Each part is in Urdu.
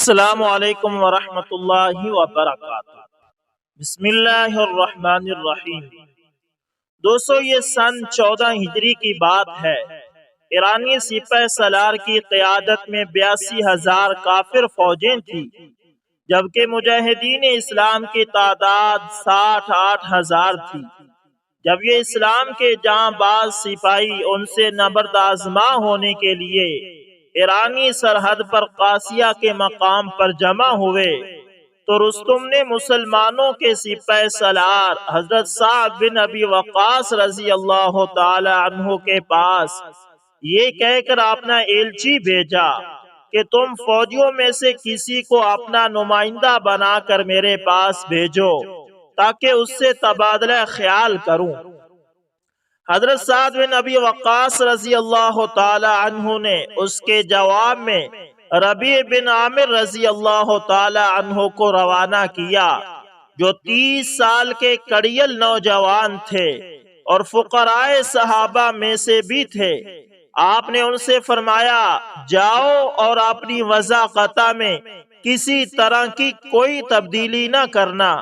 السلام علیکم ورحمۃ اللہ وبرکاتہ۔ بسم اللہ الرحمن الرحیم۔ دوستو، یہ سن 14 ہجری کی بات ہے۔ ایرانی سپہ سالار کی قیادت میں 82,000 کافر فوجیں تھیں، جبکہ مجاہدین اسلام کی تعداد 68,000 تھی۔ جب یہ اسلام کے جاں باز سپاہی ان سے نبرد آزما ہونے کے لیے ایرانی سرحد پر قاسیہ کے مقام پر جمع ہوئے تو رستم نے مسلمانوں کے سپہ سالار حضرت سعد بن ابی وقاص رضی اللہ تعالی عنہ کے پاس یہ کہہ کر اپنا ایلچی بھیجا کہ تم فوجیوں میں سے کسی کو اپنا نمائندہ بنا کر میرے پاس بھیجو تاکہ اس سے تبادلہ خیال کروں۔ حضرت سعد بن ابی وقاص رضی اللہ تعالی عنہ نے اس کے جواب میں ربیع بن عامر رضی اللہ تعالی عنہ کو روانہ کیا، جو 30 سال کے کڑیل نوجوان تھے اور فقراء صحابہ میں سے بھی تھے۔ آپ نے ان سے فرمایا، جاؤ اور اپنی وضاقتہ میں کسی طرح کی کوئی تبدیلی نہ کرنا،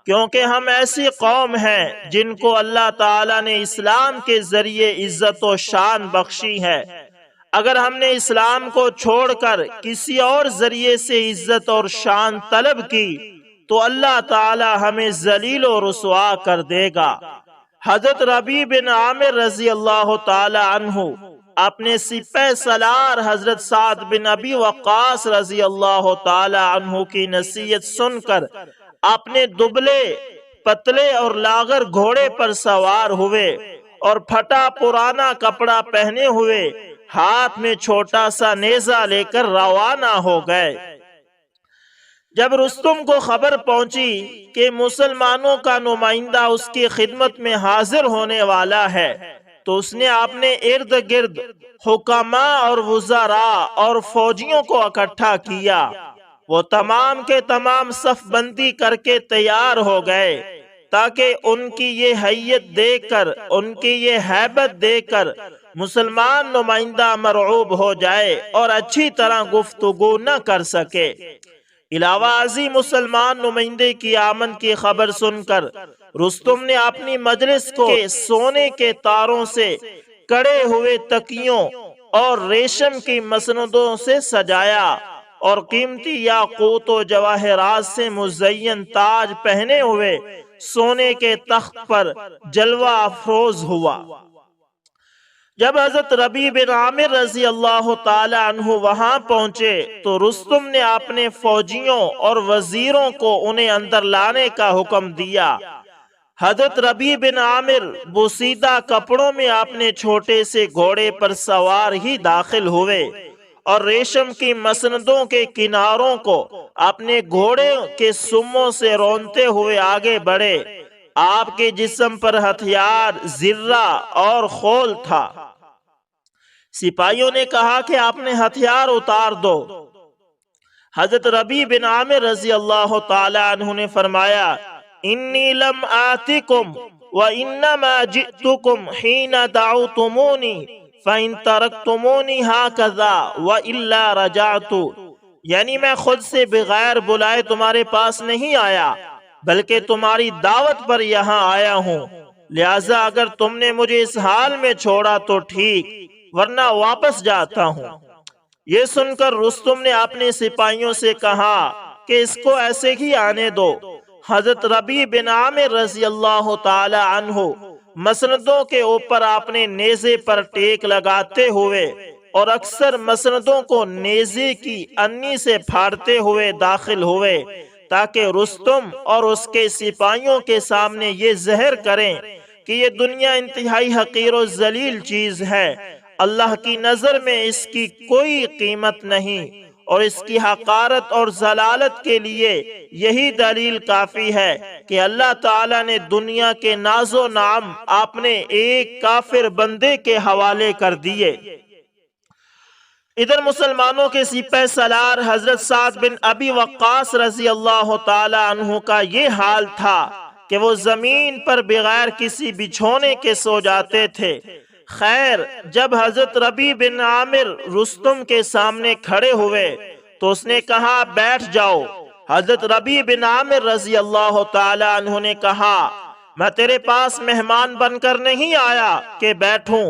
کیونکہ ہم ایسی قوم ہیں جن کو اللہ تعالیٰ نے اسلام کے ذریعے عزت و شان بخشی ہے۔ اگر ہم نے اسلام کو چھوڑ کر کسی اور ذریعے سے عزت اور شان طلب کی تو اللہ تعالیٰ ہمیں ذلیل و رسوا کر دے گا۔ حضرت ربیع بن عامر رضی اللہ تعالی عنہ اپنے سپہ سالار حضرت سعد بن ابی وقاص رضی اللہ تعالی عنہ کی نصیحت سن کر اپنے دبلے پتلے اور لاغر گھوڑے پر سوار ہوئے اور پھٹا پرانا کپڑا پہنے ہوئے ہاتھ میں چھوٹا سا نیزہ لے کر روانہ ہو گئے۔ جب رستم کو خبر پہنچی کہ مسلمانوں کا نمائندہ اس کی خدمت میں حاضر ہونے والا ہے تو اس نے اپنے ارد گرد حکماء اور وزراء اور فوجیوں کو اکٹھا کیا۔ وہ تمام کے تمام صف بندی کر کے تیار ہو گئے تاکہ ان کی یہ حیت دیکھ کر، ان کی یہ ہیبت دیکھ کر مسلمان نمائندہ مرعوب ہو جائے اور اچھی طرح گفتگو نہ کر سکے۔ علاوہ ازیں مسلمان نمائندے کی آمد کی خبر سن کر رستم نے اپنی مجلس کو سونے کے تاروں سے کڑے ہوئے تکیوں اور ریشم کی مسندوں سے سجایا اور قیمتی یاقوت و جواہرات سے مزین تاج پہنے ہوئے سونے کے تخت پر جلوہ افروز ہوا۔ جب حضرت ربیع بن عامر رضی اللہ تعالی عنہ وہاں پہنچے تو رستم نے اپنے فوجیوں اور وزیروں کو انہیں اندر لانے کا حکم دیا۔ حضرت ربیع بن عامر بوسیدہ کپڑوں میں اپنے چھوٹے سے گھوڑے پر سوار ہی داخل ہوئے اور ریشم کی مسندوں کے کناروں کو اپنے گھوڑے کے سموں سے رونتے ہوئے آگے بڑھے۔ آپ کے جسم پر ہتھیار، زرہ اور خول تھا۔ سپاہیوں نے کہا کہ آپ نے ہتھیار اتار دو۔ حضرت ربیع بن عامر رضی اللہ تعالی عنہ نے فرمایا، انی لم آتکم وانما جئتکم حین دعوتمونی فَإِن تَرَكْتُمُونِي هَكَذَا وَإِلَّا رَجَعْتُ، یعنی میں خود سے بغیر بلائے تمہارے پاس نہیں آیا بلکہ تمہاری دعوت پر یہاں آیا ہوں، لہٰذا اگر تم نے مجھے اس حال میں چھوڑا تو ٹھیک، ورنہ واپس جاتا ہوں۔ یہ سن کر رستم نے اپنے سپاہیوں سے کہا کہ اس کو ایسے ہی آنے دو۔ حضرت ربیع بن عامر رضی اللہ تعالی عنہ مسندوں کے اوپر اپنے نیزے پر ٹیک لگاتے ہوئے اور اکثر مسندوں کو نیزے کی انی سے پھاڑتے ہوئے داخل ہوئے تاکہ رستم اور اس کے سپاہیوں کے سامنے یہ ظاہر کریں کہ یہ دنیا انتہائی حقیر و ذلیل چیز ہے، اللہ کی نظر میں اس کی کوئی قیمت نہیں، اور اس کی حقارت اور ضلالت کے لیے یہی دلیل کافی ہے کہ اللہ تعالیٰ نے دنیا کے ناز و نعم اپنے ایک کافر بندے کے حوالے کر دیے۔ ادھر مسلمانوں کے سپہ سالار حضرت سعد بن ابی وقاص رضی اللہ تعالی عنہ کا یہ حال تھا کہ وہ زمین پر بغیر کسی بچھونے کے سو جاتے تھے۔ خیر، جب حضرت ربیع بن عامر رستم کے سامنے کھڑے ہوئے تو اس نے کہا بیٹھ جاؤ۔ حضرت ربیع بن عامر رضی اللہ تعالی عنہ نے کہا میں تیرے پاس مہمان بن کر نہیں آیا کہ بیٹھوں،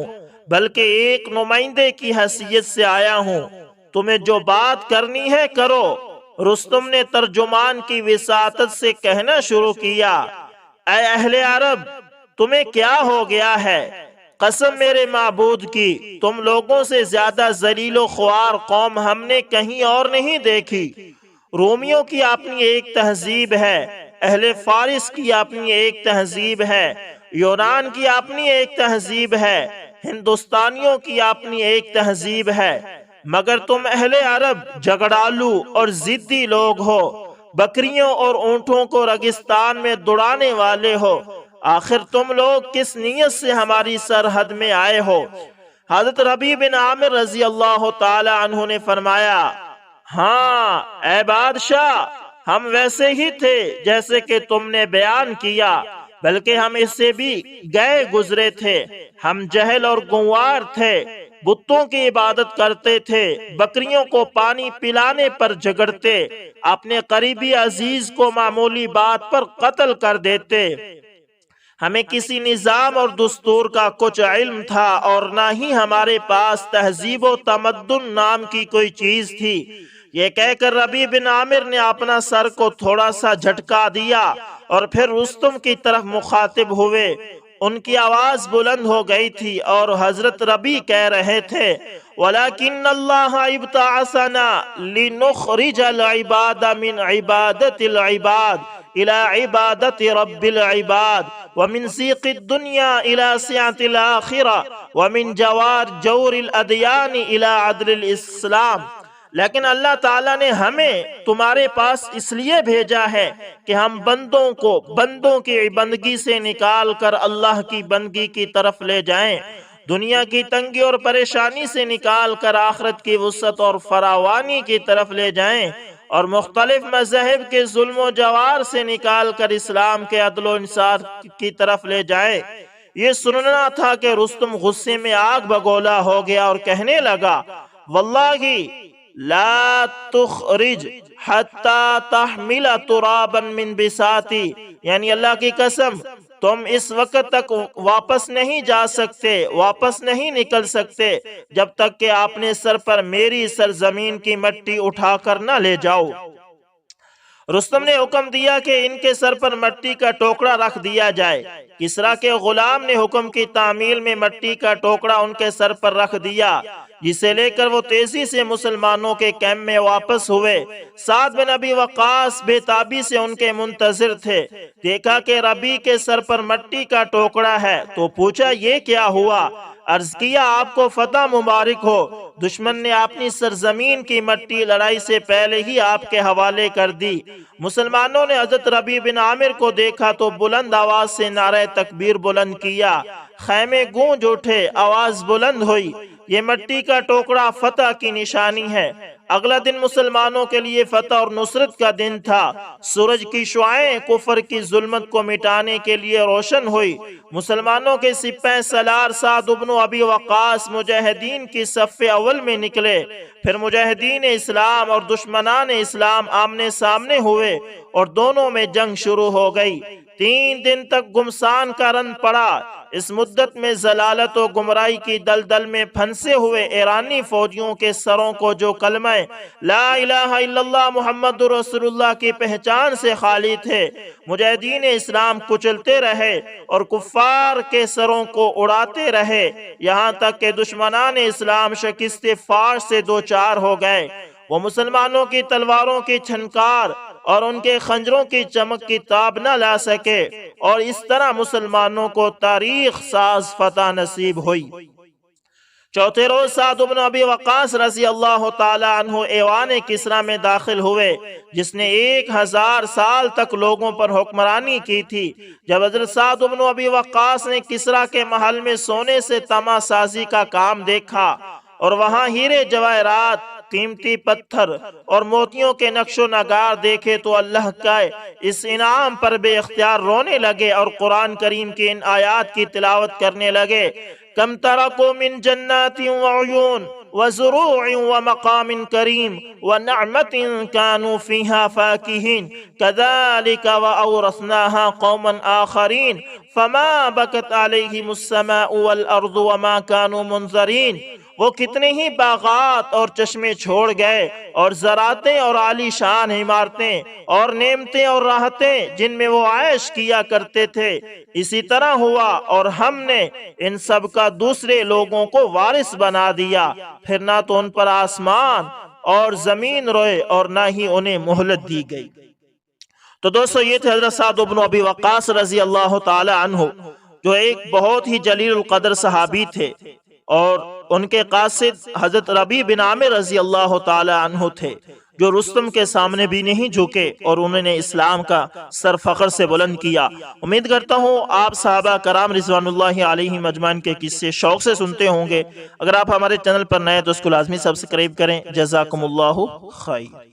بلکہ ایک نمائندے کی حیثیت سے آیا ہوں، تمہیں جو بات کرنی ہے کرو۔ رستم نے ترجمان کی وساطت سے کہنا شروع کیا اے اہل عرب، تمہیں کیا ہو گیا ہے؟ قسم میرے معبود کی، تم لوگوں سے زیادہ ذلیل و خوار قوم ہم نے کہیں اور نہیں دیکھی۔ رومیوں کی اپنی ایک تہذیب ہے، اہل فارس کی اپنی ایک تہذیب ہے، یونان کی اپنی ایک تہذیب ہے، ہندوستانیوں کی اپنی ایک تہذیب ہے، مگر تم اہل عرب جھگڑالو اور ضدی لوگ ہو، بکریوں اور اونٹوں کو ریگستان میں دوڑانے والے ہو۔ آخر تم لوگ کس نیت سے ہماری سرحد میں آئے ہو؟ حضرت ربیع بن عامر رضی اللہ تعالی عنہ نے فرمایا ہاں اے بادشاہ، ہم ویسے ہی تھے جیسے کہ تم نے بیان کیا، بلکہ ہم اس سے بھی گئے گزرے تھے۔ ہم جہل اور گنوار تھے، بتوں کی عبادت کرتے تھے، بکریوں کو پانی پلانے پر جھگڑتے، اپنے قریبی عزیز کو معمولی بات پر قتل کر دیتے۔ ہمیں کسی نظام اور دستور کا کچھ علم تھا اور نہ ہی ہمارے پاس تہذیب و تمدن نام کی کوئی چیز تھی۔ یہ کہہ کر ربیع بن عامر نے اپنا سر کو تھوڑا سا جھٹکا دیا اور پھر رستم کی طرف مخاطب ہوئے۔ ان کی آواز بلند ہو گئی تھی اور حضرت ربیع کہہ رہے تھے وَلَكِنَّ اللَّهَ ابْتَعَثَنَا لِنُخْرِجَ الْعِبَادَ مِنْ عِبَادَةِ الْعِبَادِ إِلَى عِبَادَةِ رَبِّ الْعِبَادِ وَمِنْ سِيقِ الدُّنْيَا إِلَى سِعَةِ الْآخِرَةِ وَمِنْ جَوْرِ الْأَدْيَانِ إِلَى عَدْلِ الْإِسْلَامِ۔ لیکن اللہ تعالیٰ نے ہمیں تمہارے پاس اس لیے بھیجا ہے کہ ہم بندوں کو بندوں کی بندگی سے نکال کر اللہ کی بندگی کی طرف لے جائیں، دنیا کی تنگی اور پریشانی سے نکال کر آخرت کی وسعت اور فراوانی کی طرف لے جائیں، اور مختلف مذاہب کے ظلم و جوار سے نکال کر اسلام کے عدل و انصاف کی طرف لے جائیں۔ یہ سننا تھا کہ رستم غصے میں آگ بگولا ہو گیا اور کہنے لگا واللہ لا تخرج حتی تحمل ترابا من بساتی، یعنی اللہ کی قسم تم اس وقت تک واپس نہیں جا سکتے، واپس نہیں نکل سکتے جب تک کہ آپ نے سر پر میری سرزمین کی مٹی اٹھا کر نہ لے جاؤ۔ رستم نے حکم دیا کہ ان کے سر پر مٹی کا ٹوکرا رکھ دیا جائے۔ کسریٰ کے غلام نے حکم کی تعمیل میں مٹی کا ٹوکرا ان کے سر پر رکھ دیا، جسے لے کر وہ تیزی سے مسلمانوں کے کیمپ میں واپس ہوئے۔ سعد بن ابی وقاص بے تابی سے ان کے منتظر تھے۔ دیکھا کہ ربیع کے سر پر مٹی کا ٹوکرا ہے تو پوچھا یہ کیا ہوا؟ عرض کیا آپ کو فتح مبارک ہو، دشمن نے اپنی سرزمین کی مٹی لڑائی سے پہلے ہی آپ کے حوالے کر دی۔ مسلمانوں نے حضرت ربیع بن عامر کو دیکھا تو بلند آواز سے نعرہ تکبیر بلند کیا، خیمے گونج اٹھے، آواز بلند ہوئی یہ مٹی کا ٹوکرا فتح کی نشانی ہے۔ اگلا دن مسلمانوں کے لیے فتح اور نصرت کا دن تھا۔ سورج کی شعاعیں کفر کی ظلمت کو مٹانے کے لیے روشن ہوئی۔ مسلمانوں کے سپہ سالار سعد بن ابی وقاص مجاہدین کی صف اول میں نکلے، پھر مجاہدین اسلام اور دشمنان اسلام آمنے سامنے ہوئے اور دونوں میں جنگ شروع ہو گئی۔ 3 دن تک گمسان کا رن پڑا۔ اس مدت میں ضلالت و گمراہی کی دلدل میں پھنسے ہوئے ایرانی فوجیوں کے سروں کو جو کلمہ لا الہ الا اللہ محمد رسول اللہ کی پہچان سے خالی تھے، مجاہدین اسلام کچلتے رہے اور کفار کے سروں کو اڑاتے رہے، یہاں تک کہ دشمنان اسلام شکست فارس سے دوچار ہو گئے۔ وہ مسلمانوں کی تلواروں کی چھنکار اور ان کے خنجروں کی چمک کی تاب نہ لا سکے، اور اس طرح مسلمانوں کو تاریخ ساز فتح نصیب ہوئی۔ چوتھے روز سعد بن ابی وقاص رضی اللہ تعالی عنہ ایوان کسریٰ میں داخل ہوئے، جس نے 1000 سال تک لوگوں پر حکمرانی کی تھی۔ جب حضرت سعد بن ابی وقاص نے کسریٰ کے محل میں سونے سے تمہ سازی کا کام دیکھا اور وہاں ہیرے جواہرات، قیمتی پتھر اور موتیوں کے نقش و نگار دیکھے تو اللہ کا اس انعام پر بے اختیار رونے لگے اور قرآن کریم کی ان آیات کی تلاوت کرنے لگے۔ کم ترکوا من جنات وعیون وزروع ومقام كريم ونعمة كانوا فيها فاكهين كذلك وأورثناها قوما آخرين فما بكت عليهم السماء والأرض وما كانوا منذرين۔ وہ کتنے ہی باغات اور چشمے چھوڑ گئے اور زراعتیں اور عالی شان عمارتیں اور نعمتیں اور راحتیں جن میں وہ عیش کیا کرتے تھے، اسی طرح ہوا اور ہم نے ان سب کا دوسرے لوگوں کو وارث بنا دیا، پھر نہ تو ان پر آسمان اور زمین روئے اور نہ ہی انہیں مہلت دی گئی۔ تو دوستو یہ تھے حضرت سعد بن ابی وقاص رضی اللہ تعالی عنہ، جو ایک بہت ہی جلیل القدر صحابی تھے، اور ان کے قاصد حضرت ربیع بن عامر رضی اللہ تعالی عنہ تھے، جو رستم کے سامنے بھی نہیں جھکے اور انہوں نے اسلام کا سر فخر سے بلند کیا۔ امید کرتا ہوں آپ صحابہ کرام رضوان اللہ علیہم اجمعین کے قصے شوق سے سنتے ہوں گے۔ اگر آپ ہمارے چینل پر نئے تو اس کو لازمی سبسکرائب کریں۔ جزاکم اللہ خیر۔